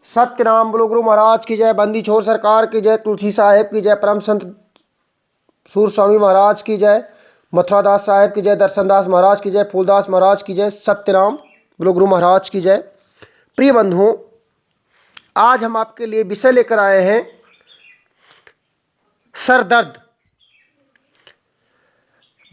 सत्यनाम बोलो गुरु महाराज की जय। बंदी छोर सरकार की जय। तुलसी साहेब की जय। परम संत सूर स्वामी महाराज की जय। मथुरा दास साहेब की जय। दर्शन दास महाराज की जय। फूलदास महाराज की जय। सत्यनाम बोलो गुरु महाराज की जय। प्रिय बंधुओं, आज हम आपके लिए विषय लेकर आए हैं सर दर्द।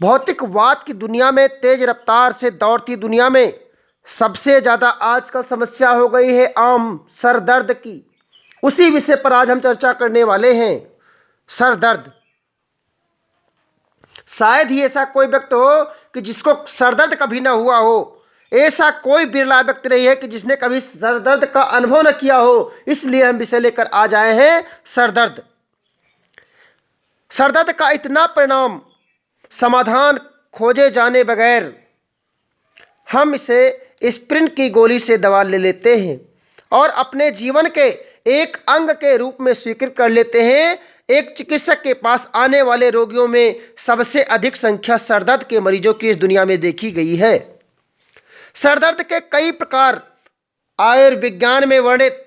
भौतिकवाद की दुनिया में, तेज रफ्तार से दौड़ती दुनिया में सबसे ज़्यादा आजकल समस्या हो गई है आम सर दर्द की। उसी विषय पर आज हम चर्चा करने वाले हैं, सर दर्द। शायद ही ऐसा कोई व्यक्ति हो कि जिसको सर दर्द कभी ना हुआ हो। ऐसा कोई बिरला व्यक्ति नहीं है कि जिसने कभी सर दर्द का अनुभव न किया हो। इसलिए हम विषय लेकर आज आए हैं सर दर्द। सर दर्द का इतना परिणाम समाधान खोजे जाने बगैर हम इसे एस्पिरिन की गोली से दवा ले लेते हैं और अपने जीवन के एक अंग के रूप में स्वीकृत कर लेते हैं। एक चिकित्सक के पास आने वाले रोगियों में सबसे अधिक संख्या सरदर्द के मरीजों की इस दुनिया में देखी गई है। सरदर्द के कई प्रकार आयुर्विज्ञान में वर्णित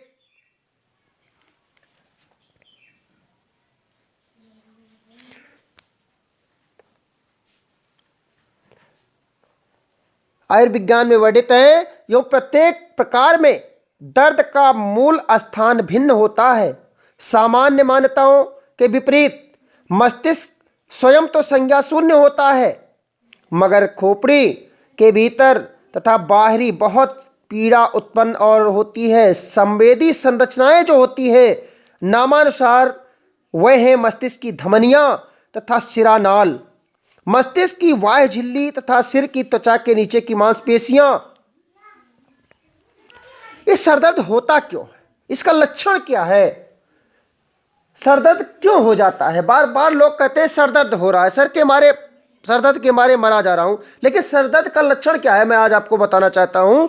हैं। यो प्रत्येक प्रकार में दर्द का मूल स्थान भिन्न होता है। सामान्य मान्यताओं के विपरीत मस्तिष्क स्वयं तो संज्ञा शून्य होता है, मगर खोपड़ी के भीतर तथा बाहरी बहुत पीड़ा उत्पन्न और होती है। संवेदी संरचनाएं जो होती है नामानुसार वह है मस्तिष्क की धमनियां तथा शिरानाल, मस्तिष्क की बाह्य झिल्ली तथा सिर की त्वचा के नीचे की मांसपेशियां। ये सरदर्द होता क्यों है? इसका लक्षण क्या है? सरदर्द क्यों हो जाता है? बार बार लोग कहते हैं सरदर्द हो रहा है, सरदर्द के मारे मरा जा रहा हूं। लेकिन सरदर्द का लक्षण क्या है? मैं आज आपको बताना चाहता हूं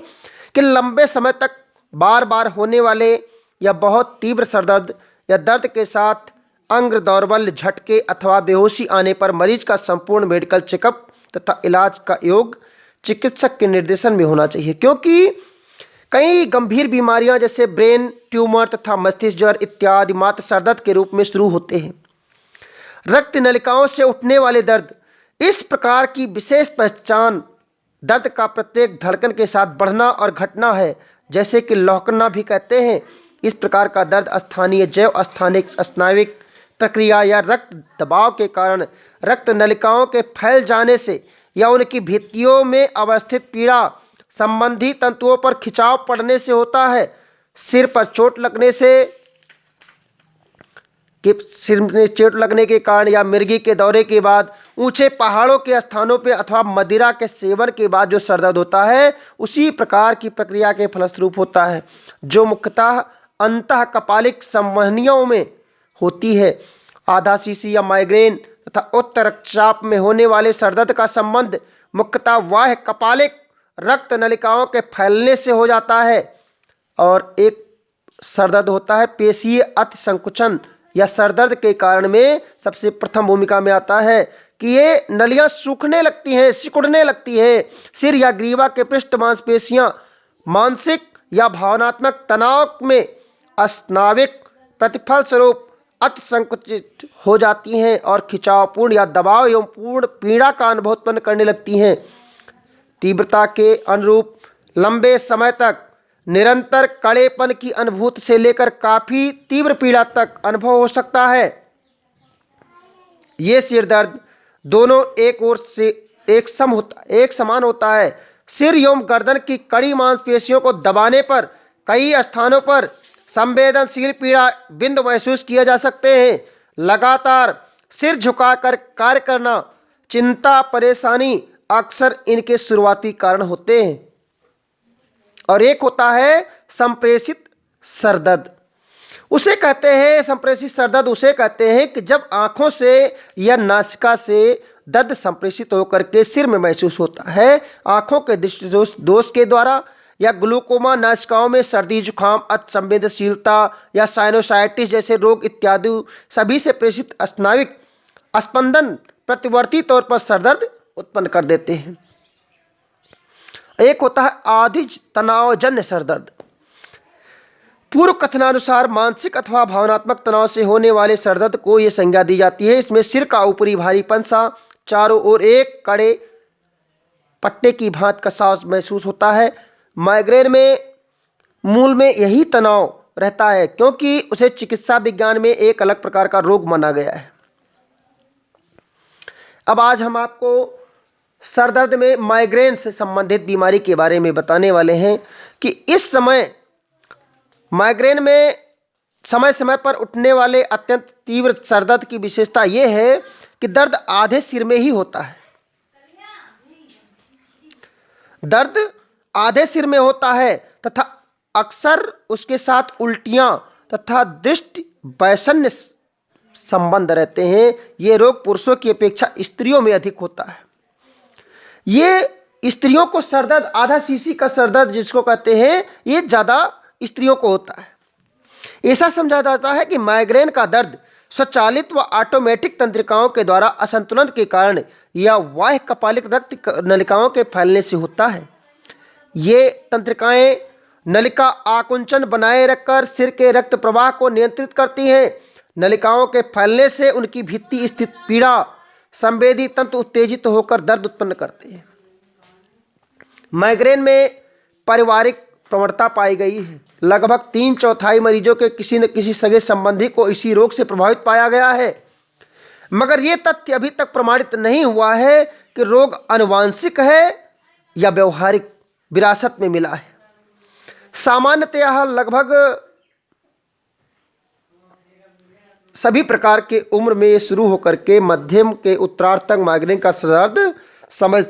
कि लंबे समय तक बार बार होने वाले या बहुत तीव्र सरदर्द या दर्द के साथ अंग दौर्बल्य, झटके अथवा बेहोशी आने पर मरीज का संपूर्ण मेडिकल चेकअप तथा इलाज का योग चिकित्सक के निर्देशन में होना चाहिए, क्योंकि कई गंभीर बीमारियां जैसे ब्रेन ट्यूमर तथा मस्तिष्क ज्वर इत्यादि मात्र सरदर्द के रूप में शुरू होते हैं। रक्त नलिकाओं से उठने वाले दर्द, इस प्रकार की विशेष पहचान दर्द का प्रत्येक धड़कन के साथ बढ़ना और घटना है, जैसे कि लौकना भी कहते हैं। इस प्रकार का दर्द स्थानीय जैव स्थानिक स्नायुविक प्रक्रिया या रक्त दबाव के कारण रक्त नलिकाओं के फैल जाने से या उनकी भित्तियों में अवस्थित पीड़ा संबंधी तंतुओं पर खिंचाव पड़ने से होता है। सिर पर चोट लगने से सिर में चोट लगने के कारण या मिर्गी के दौरे के बाद, ऊंचे पहाड़ों के स्थानों पर अथवा मदिरा के सेवन के बाद जो सरदर्द होता है उसी प्रकार की प्रक्रिया के फलस्वरूप होता है, जो मुख्यतः अंतः कपालिक संवहनियों में होती है। आधा सीसी या माइग्रेन तथा उच्च रक्तचाप में होने वाले सरदर्द का संबंध मुख्यतः बाह्य कपालिक रक्त नलिकाओं के फैलने से हो जाता है। और एक सरदर्द होता है पेशीय अति संकुचन या सरदर्द के कारण में सबसे प्रथम भूमिका में आता है कि ये नलियां सूखने लगती हैं, सिकुड़ने लगती हैं। सिर या ग्रीवा के पृष्ठ मांसपेशियां मानसिक या भावनात्मक तनाव में स्नाविक प्रतिफल स्वरूप अति संकुचित हो जाती हैं और खिंचावपूर्ण या दबाव एवं पूर्ण पीड़ा का अनुभव उत्पन्न करने लगती हैं। तीव्रता के अनुरूप लंबे समय तक निरंतर कड़ेपन की अनुभूति से लेकर काफी तीव्र पीड़ा तक अनुभव हो सकता है। ये सिर दर्द दोनों एक ओर से एक समान होता है। सिर एवं गर्दन की कड़ी मांसपेशियों को दबाने पर कई स्थानों पर संवेदनशील पीड़ा बिंदु महसूस किए जा सकते हैं। लगातार सिर झुकाकर कार्य करना, चिंता, परेशानी अक्सर इनके शुरुआती कारण होते हैं। और एक होता है संप्रेषित सरदर्द। उसे कहते हैं संप्रेषित सरदर्द उसे कहते हैं कि जब आंखों से या नासिका से दर्द संप्रेषित होकर के सिर में महसूस होता है। आंखों के दृष्टि दोष के द्वारा या ग्लूकोमा, नासिकाओं में सर्दी, जुकाम, अति संवेदनशीलता या साइनोसाइटिस जैसे रोग इत्यादि सभी से प्रेषित स्नायुविक स्पंदन प्रतिवर्ती तौर पर सरदर्द उत्पन्न कर देते हैं। एक होता है आधिज तनावजन्य सरदर्द। पूर्व कथनानुसार मानसिक अथवा भावनात्मक तनाव से होने वाले सरदर्द को यह संज्ञा दी जाती है। इसमें सिर का ऊपरी भारीपन सा, चारों ओर एक कड़े पट्टे की भांति कसाव महसूस होता है। माइग्रेन में मूल में यही तनाव रहता है, क्योंकि उसे चिकित्सा विज्ञान में एक अलग प्रकार का रोग माना गया है। अब आज हम आपको सर दर्द में माइग्रेन से संबंधित बीमारी के बारे में बताने वाले हैं कि इस समय माइग्रेन में समय समय पर उठने वाले अत्यंत तीव्र सर दर्द की विशेषता यह है कि दर्द आधे सिर में ही होता है। दर्द आधे सिर में होता है तथा अक्सर उसके साथ उल्टियां तथा दृष्टि वैषम्य संबंध रहते हैं। ये रोग पुरुषों की अपेक्षा स्त्रियों में अधिक होता है। ये स्त्रियों को सरदर्द, आधा सीसी का सरदर्द जिसको कहते हैं, ये ज़्यादा स्त्रियों को होता है। ऐसा समझा जाता है कि माइग्रेन का दर्द स्वचालित व ऑटोमेटिक तंत्रिकाओं के द्वारा असंतुलन के कारण या बाह्य कपालिक रक्त नलिकाओं के फैलने से होता है। ये तंत्रिकाएं नलिका आकुंचन बनाए रखकर सिर के रक्त प्रवाह को नियंत्रित करती हैं। नलिकाओं के फैलने से उनकी भित्ति स्थित पीड़ा संवेदी तंतु उत्तेजित होकर दर्द उत्पन्न करते हैं। माइग्रेन में पारिवारिक प्रवणता पाई गई है। लगभग 3/4 मरीजों के किसी न किसी सगे संबंधी को इसी रोग से प्रभावित पाया गया है, मगर यह तथ्य अभी तक प्रमाणित नहीं हुआ है कि रोग आनुवांशिक है या व्यवहारिक विरासत में मिला है। सामान्यतः लगभग सभी प्रकार के उम्र में शुरू होकर के मध्यम के उत्तरार्ध तक माइग्रेन का दर्द समय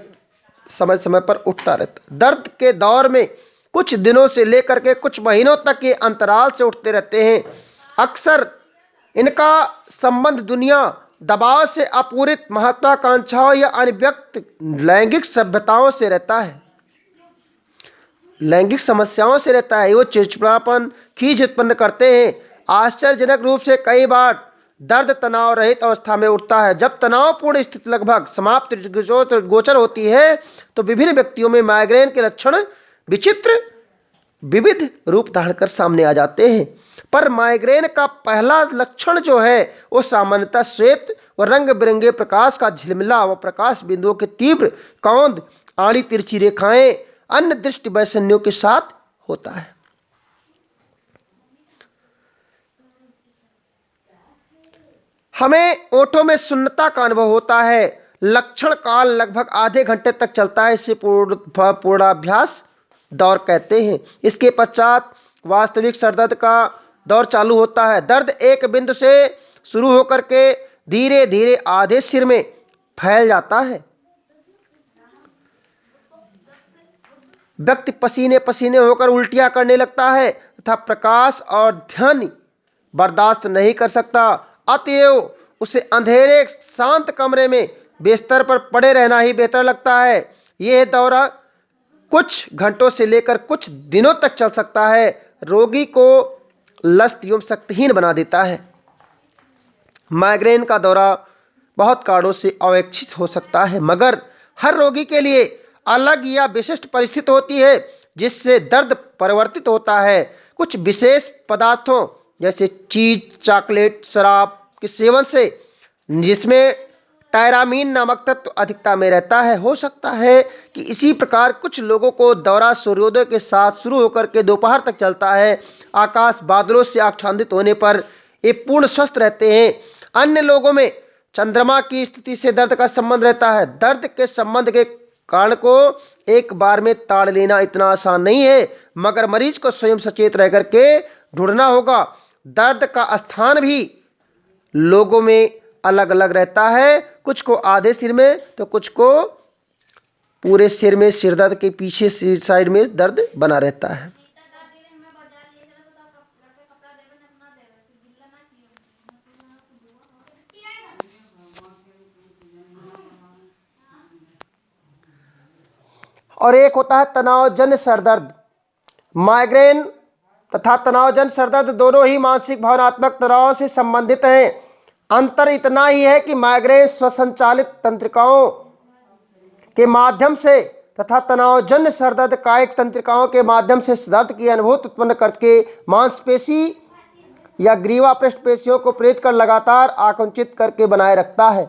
समय पर उठता रहता है। दर्द के दौर में कुछ दिनों से लेकर के कुछ महीनों तक के अंतराल से उठते रहते हैं। अक्सर इनका संबंध दुनिया, दबाव से अपूरित महत्वाकांक्षाओं या अनव्यक्त लैंगिक सभ्यताओं से रहता है, लैंगिक समस्याओं से रहता है। वो चिड़चिड़ापन, खींच उत्पन्न करते हैं। आश्चर्यजनक रूप से कई बार दर्द तनाव रहित अवस्था में उठता है। जब तनावपूर्ण स्थिति लगभग समाप्त गोचर होती है तो विभिन्न व्यक्तियों में माइग्रेन के लक्षण विविध रूप धारण कर सामने आ जाते हैं। पर माइग्रेन का पहला लक्षण जो है वो सामान्यतः श्वेत व रंग बिरंगे प्रकाश का झिलमिला व प्रकाश बिंदुओं के तीव्र कौंध, आड़ी तिरछी रेखाएं, अन्य दृष्टि वैषम्यों के साथ होता है। हमें ओठों में सुन्नता का अनुभव होता है। लक्षण काल लगभग आधे घंटे तक चलता है। इसे पूर्णाभ्यास दौर कहते हैं। इसके पश्चात वास्तविक सरदर्द का दौर चालू होता है। दर्द एक बिंदु से शुरू होकर के धीरे धीरे आधे सिर में फैल जाता है। व्यक्ति पसीने पसीने होकर उल्टियां करने लगता है तथा प्रकाश और ध्वनि बर्दाश्त नहीं कर सकता। अतएव उसे अंधेरे शांत कमरे में बिस्तर पर पड़े रहना ही बेहतर लगता है। यह दौरा कुछ घंटों से लेकर कुछ दिनों तक चल सकता है। रोगी को लस्त एवं शक्तिहीन बना देता है। माइग्रेन का दौरा बहुत कारणों से अवैच्छिक हो सकता है, मगर हर रोगी के लिए अलग या विशिष्ट परिस्थिति होती है जिससे दर्द परिवर्तित होता है। कुछ विशेष पदार्थों जैसे चीज, चॉकलेट, शराब के सेवन से, जिसमें टायरामीन नामक तत्व अधिकता में रहता है, हो सकता है कि इसी प्रकार कुछ लोगों को दौरा सूर्योदय के साथ शुरू होकर के दोपहर तक चलता है। आकाश बादलों से आच्छादित होने पर ये पूर्ण स्वस्थ रहते हैं। अन्य लोगों में चंद्रमा की स्थिति से दर्द का संबंध रहता है। दर्द के संबंध के कारण को एक बार में ताड़ लेना इतना आसान नहीं है, मगर मरीज को स्वयं सचेत रह करके ढूंढना होगा। दर्द का स्थान भी लोगों में अलग अलग रहता है। कुछ को आधे सिर में तो कुछ को पूरे सिर में, सिर दर्द के पीछे साइड में दर्द बना रहता है। और एक होता है तनावजन्य सरदर्द। माइग्रेन तथा तनावजन्य सरदर्द दोनों ही मानसिक भावनात्मक तनाव से संबंधित हैं। अंतर इतना ही है कि माइग्रेन स्वसंचालित तंत्रिकाओं के माध्यम से तथा तनावजन्य सरदर्द कायिक तंत्रिकाओं के माध्यम से दर्द की अनुभूति उत्पन्न करके मांसपेशी या ग्रीवा पृष्ठ पेशियों को प्रेरित कर लगातार आकुंचित करके बनाए रखता है।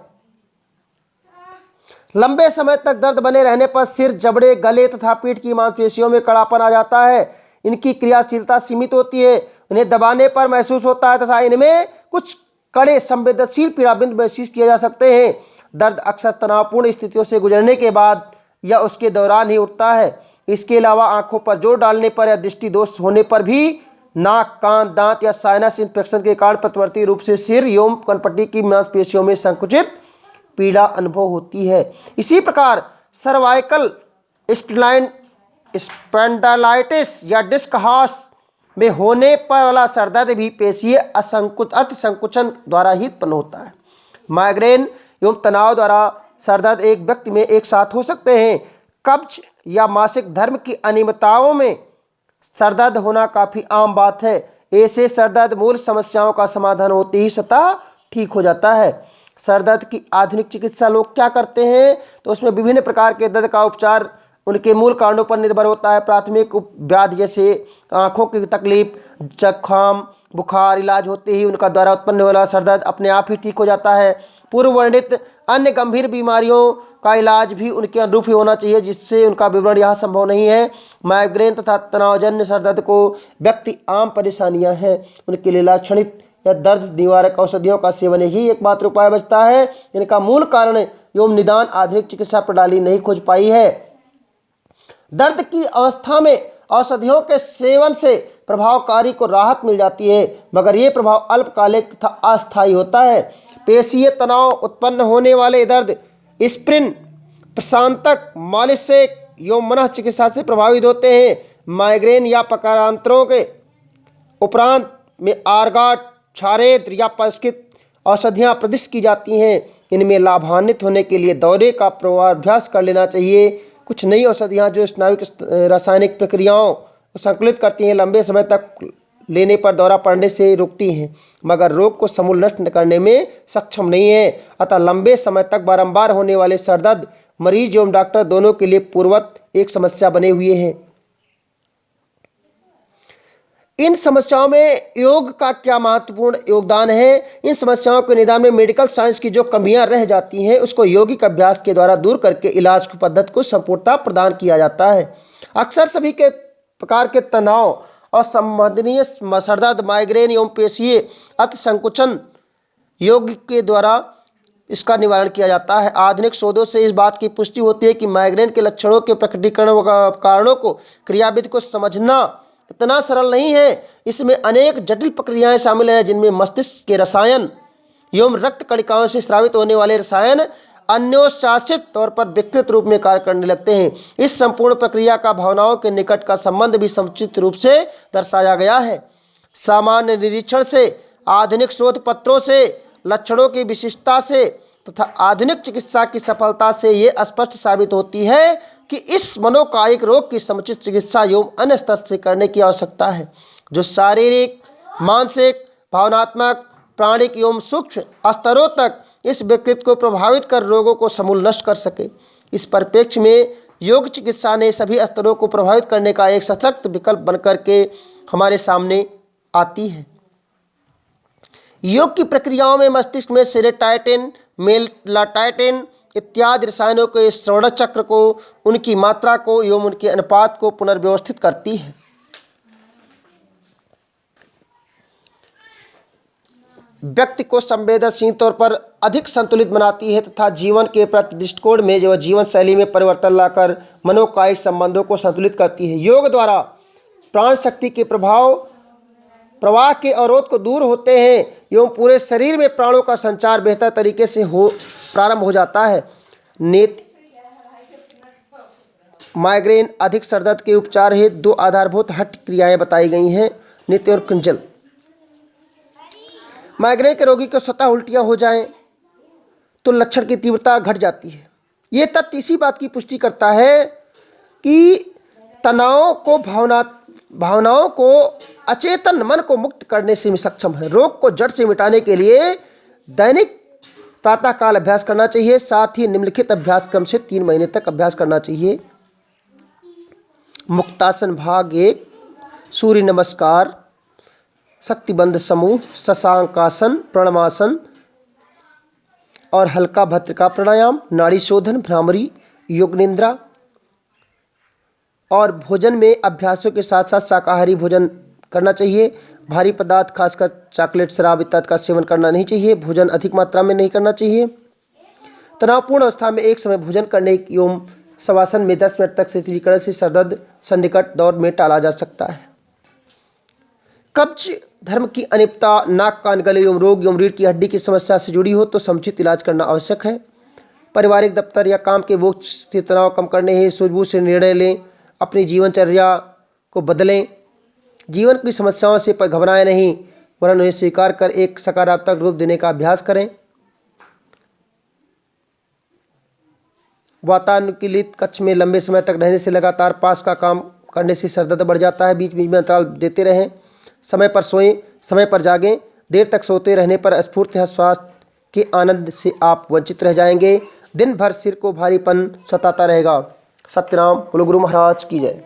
लंबे समय तक दर्द बने रहने पर सिर, जबड़े, गले तथा पीठ की मांसपेशियों में कड़ापन आ जाता है। इनकी क्रियाशीलता सीमित होती है, उन्हें दबाने पर महसूस होता है तथा इनमें कुछ कड़े संवेदनशील पीड़ाबिंदु महसूस किए जा सकते हैं। दर्द अक्सर तनावपूर्ण स्थितियों से गुजरने के बाद या उसके दौरान ही उठता है। इसके अलावा आंखों पर जोर डालने पर या दृष्टि दोष होने पर भी नाक, कान, दांत या साइनस इन्फेक्शन के कारण प्रतिवर्ती रूप से सिर एवं कनपट्टी की मांसपेशियों में संकुचित पीड़ा अनुभव होती है। इसी प्रकार सर्वाइकल स्पॉन्डिलाइटिस या डिस्क हॉर्स में होने पर वाला सरदर्द भी पेशीय अतिसंकुचन द्वारा ही उत्पन्न होता है। माइग्रेन एवं तनाव द्वारा सरदर्द एक व्यक्ति में एक साथ हो सकते हैं। कब्ज या मासिक धर्म की अनियमितताओं में सरदर्द होना काफ़ी आम बात है। ऐसे सरदर्द मूल समस्याओं का समाधान होते ही स्वतः ठीक हो जाता है। सरदर्द की आधुनिक चिकित्सा लोग क्या करते हैं, तो उसमें विभिन्न प्रकार के दर्द का उपचार उनके मूल कारणों पर निर्भर होता है। प्राथमिक व्याधि जैसे आँखों की तकलीफ, जुकाम, बुखार इलाज होते ही उनका द्वारा उत्पन्न वाला सरदर्द अपने आप ही ठीक हो जाता है। पूर्व वर्णित अन्य गंभीर बीमारियों का इलाज भी उनके अनुरूप ही होना चाहिए, जिससे उनका विवरण यहाँ संभव नहीं है। माइग्रेन तथा तनावजन्य सरदर्द को व्यक्ति आम परेशानियां हैं, उनके लिए लाक्षणिक या दर्द निवारक औषधियों का सेवन ही एकमात्र उपाय बचता है। इनका मूल कारण एवं निदान आधुनिक चिकित्सा प्रणाली नहीं खोज पाई है। दर्द की अवस्था में औषधियों के सेवन से प्रभावकारी को राहत मिल जाती है, मगर ये प्रभाव अल्पकालिक तथा अस्थायी होता है। पेशीय तनाव उत्पन्न होने वाले दर्द एस्पिरिन, प्रशांतक, मालिश से एवं मनः चिकित्सा से प्रभावित होते हैं। माइग्रेन या प्रकारांतरों के उपरांत में आर्गाट, क्षारेत्र या परिष्कृत औषधियाँ प्रदिष्ट की जाती हैं। इनमें लाभान्वित होने के लिए दौरे का पूर्वाभ्यास कर लेना चाहिए। कुछ नई औषधियाँ जो स्नायुविक रासायनिक प्रक्रियाओं को संकलित करती हैं, लंबे समय तक लेने पर दौरा पड़ने से रोकती हैं, मगर रोग को समूल नष्ट करने में सक्षम नहीं है। अतः लंबे समय तक बारंबार होने वाले सरदर्द मरीज एवं डॉक्टर दोनों के लिए पूर्ववत एक समस्या बने हुए हैं। इन समस्याओं में योग का क्या महत्वपूर्ण योगदान है। इन समस्याओं के निदान में मेडिकल साइंस की जो कमियां रह जाती हैं, उसको यौगिक अभ्यास के द्वारा दूर करके इलाज की पद्धति को संपूर्णता प्रदान किया जाता है। अक्सर सभी के प्रकार के तनाव और संबंधनीय सरदर्द, माइग्रेन एवं पेशीय अतिसंकुचन योग के द्वारा इसका निवारण किया जाता है। आधुनिक शोधों से इस बात की पुष्टि होती है कि माइग्रेन के लक्षणों के प्रकटीकरण व कारणों को क्रियाविधि को समझना इतना सरल नहीं है। इसमें अनेक जटिल प्रक्रियाएं शामिल हैं, जिनमें मस्तिष्क के रसायन एवं रक्त कणिकाओं से स्रावित होने वाले रसायन अन्योशासित तौर पर विकृत रूप में कार्य करने लगते हैं। इस संपूर्ण प्रक्रिया का भावनाओं के निकट का संबंध भी समुचित रूप से दर्शाया गया है। सामान्य निरीक्षण से, आधुनिक शोध पत्रों से, लक्षणों की विशिष्टता से तथा आधुनिक चिकित्सा की सफलता से ये स्पष्ट साबित होती है कि इस मनोकायिक रोग की समुचित चिकित्सा एवं अन्य स्तर से करने की आवश्यकता है, जो शारीरिक, मानसिक, भावनात्मक, प्राणिक एवं सूक्ष्म स्तरों तक इस विकृति को प्रभावित कर रोगों को समूल नष्ट कर सके। इस परिप्रेक्ष्य में योग चिकित्सा ने सभी स्तरों को प्रभावित करने का एक सशक्त विकल्प बनकर के हमारे सामने आती है। योग की प्रक्रियाओं में मस्तिष्क में सेरोटोनिन, मेलाटोनिन इत्यादि रसायनों के श्रवण चक्र को, उनकी मात्रा को एवं उनके अनुपात को पुनर्व्यवस्थित करती है। व्यक्ति को संवेदनशील तौर पर अधिक संतुलित बनाती है तथा जीवन के प्रति दृष्टिकोण में जो जीवन शैली में परिवर्तन लाकर मनोकायिक संबंधों को संतुलित करती है। योग द्वारा प्राण शक्ति के प्रवाह के अवरोध को दूर होते हैं एवं पूरे शरीर में प्राणों का संचार बेहतर तरीके से प्रारंभ हो जाता है। माइग्रेन अधिक सरदर्द के उपचार हेतु दो आधारभूत हठ क्रियाएं बताई गई हैं, नित्य और कुंजल। माइग्रेन के रोगी को स्वतः उल्टियां हो जाएं तो लक्षण की तीव्रता घट जाती है। ये तथ्य इसी बात की पुष्टि करता है कि तनाव को भावनाओं को अचेतन मन को मुक्त करने से सक्षम है। रोग को जड़ से मिटाने के लिए दैनिक प्रातःकाल अभ्यास करना चाहिए। साथ ही निम्नलिखित अभ्यास क्रम से 3 महीने तक अभ्यास करना चाहिए। मुक्तासन भाग 1, सूर्य नमस्कार, शक्तिबंध समूह, शशांकासन, प्रणमासन और हल्का भस्त्रिका प्राणायाम, नाड़ी शोधन, भ्रामरी, योग निद्रा। और भोजन में अभ्यासों के साथ साथ शाकाहारी भोजन करना चाहिए। भारी पदार्थ खासकर चॉकलेट, शराब इत्यादि का सेवन करना नहीं चाहिए। भोजन अधिक मात्रा में नहीं करना चाहिए। तनावपूर्ण अवस्था में एक समय भोजन करने एवं शवासन में 10 मिनट तक शीतलीकरण से सरदर्द सन्निकट दौर में टाला जा सकता है। कब्ज, धर्म की अनियमितता, नाक कान गले एवं रोग एवं रीढ़ की हड्डी की समस्या से जुड़ी हो तो समुचित इलाज करना आवश्यक है। पारिवारिक दफ्तर या काम के बोझ से तनाव कम करने हेतु सूझबूझ से निर्णय लें। अपनी जीवनचर्या को बदलें। जीवन की समस्याओं से घबराएं नहीं, वरन उन्हें स्वीकार कर एक सकारात्मक रूप देने का अभ्यास करें। वातानुकूलित कक्ष में लंबे समय तक रहने से लगातार पास का काम करने से सरदर्द बढ़ जाता है। बीच बीच में अंतराल देते रहें। समय पर सोएं, समय पर जागें। देर तक सोते रहने पर स्फूर्ति स्वास्थ्य के आनंद से आप वंचित रह जाएंगे। दिन भर सिर को भारीपन सताता रहेगा। सत्यनाम बोलो गुरु महाराज की जय।